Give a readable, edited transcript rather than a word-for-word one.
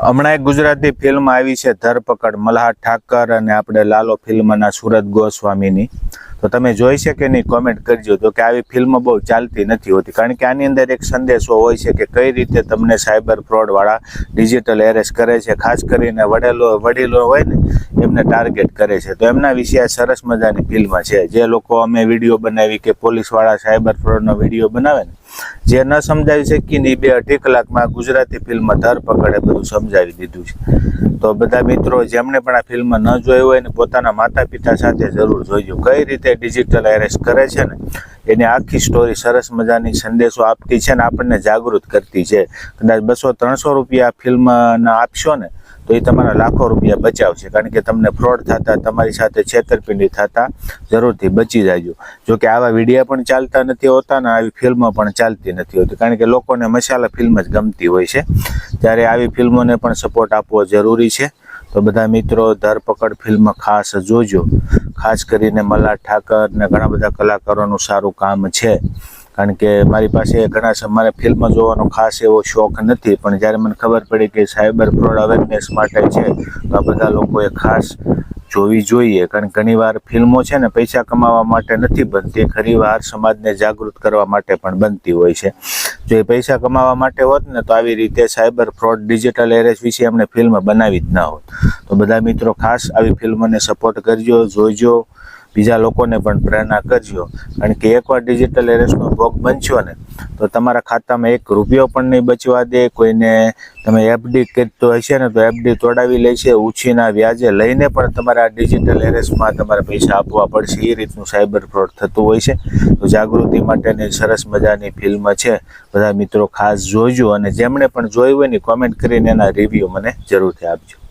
હમણાં એક ગુજરાતી ફિલ્મ આવી છે ધરપકડ, મલ્હાર ઠાકર અને આપણે લાલો ફિલ્મના સુરત ગોસ્વામીની. તો તમે જોઈ છે કે નહીં, કોમેન્ટ કરજો. તો કે આવી ફિલ્મ બહુ ચાલતી નથી હોતી, કારણ કે આની અંદર એક સંદેશો હોય છે કે કઈ રીતે તમને સાયબર ફ્રોડવાળા ડિજિટલ એરેસ્ટ કરે છે. ખાસ કરીને વડીલો હોય ને એમને ટાર્ગેટ કરે છે. તો એમના વિશે આ સરસ મજાની ફિલ્મ છે. જે લોકો અમે વિડીયો બનાવી કે પોલીસવાળા સાયબર ફ્રોડનો વિડીયો બનાવે ને, જે ન સમજાવી શકીને એ 2-2.5 કલાકમાં ગુજરાતી ફિલ્મ ધરપકડે બધું સમજાવી દીધું છે. તો બધા મિત્રો જેમણે પણ આ ફિલ્મ ન જોઈ હોય ને પોતાના માતા પિતા સાથે જરૂર જોઈજો. કઈ રીતે ડિજિટલ એરેસ્ટ કરે છે ને એની આખી સ્ટોરી સરસ મજાની સંદેશો આપતી છે ને આપણને જાગૃત કરતી છે. કદાચ 200-300 રૂપિયા ફિલ્મના આપશો ને તો એ તમારા લાખો રૂપિયા બચાવશે, કારણ કે તમને ફ્રોડ થતા, તમારી સાથે છેતરપિંડી થતા જરૂરથી બચી જાયજો. જો કે આવા વિડીયા પણ ચાલતા નથી હોતા ને આવી ફિલ્મો પણ ચાલતી નથી હોતી, કારણ કે લોકોને મસાલા ફિલ્મ જ ગમતી હોય છે. ત્યારે આવી ફિલ્મોને પણ સપોર્ટ આપવો જરૂરી છે. તો બધા મિત્રો ધરપકડ ફિલ્મ ખાસ જોજો. ખાસ કરીને મલ્હાર ઠાકર ને ઘણા બધા કલાકારોનું સારું કામ છે. કારણ કે મારી પાસે મને ફિલ્મ જોવાનો ખાસ એવો શોખ નથી, પણ જ્યારે મને ખબર પડી કે સાયબર ફ્રોડ અવેરનેસ માટે છે તો આ બધા લોકોએ ખાસ જોવી જોઈએ. કારણ કે ઘણીવાર ફિલ્મો છે ને પૈસા કમાવા માટે નથી બનતી, ઘણીવાર સમાજને જાગૃત કરવા માટે પણ બનતી હોય છે. જો એ પૈસા કમાવા માટે હોત ને તો આવી રીતે સાયબર ફ્રોડ ડિજિટલ એરેસ્ટ વિશે એમને ફિલ્મ બનાવી જ ના હોત. તો બધા મિત્રો ખાસ આવી ફિલ્મને સપોર્ટ કરજો, જોઈજો, બીજા લોકોને પણ પ્રેરણા કરજો. કારણ કે એકવાર ડિજિટલ એરેસ્ટનો ભોગ બનશો ને તો તમારા ખાતામાં 1 રૂપિયો પણ નહીં બચવા દે. કોઈને તમે એફડી કરતો હશે ને તો એફડી તોડાવી લેશે, ઉછીના વ્યાજે લઈને પણ તમારા ડિજિટલ એરેસ્ટમાં તમારે પૈસા આપવા પડશે. એ રીતનું સાયબર ફ્રોડ થતું હોય છે. તો જાગૃતિ માટેની સરસ મજાની ફિલ્મ છે. બધા મિત્રો ખાસ જોજો, અને જેમણે પણ જોઈ હોય ને કોમેન્ટ કરીને એના રિવ્યૂ મને જરૂરથી આપજો.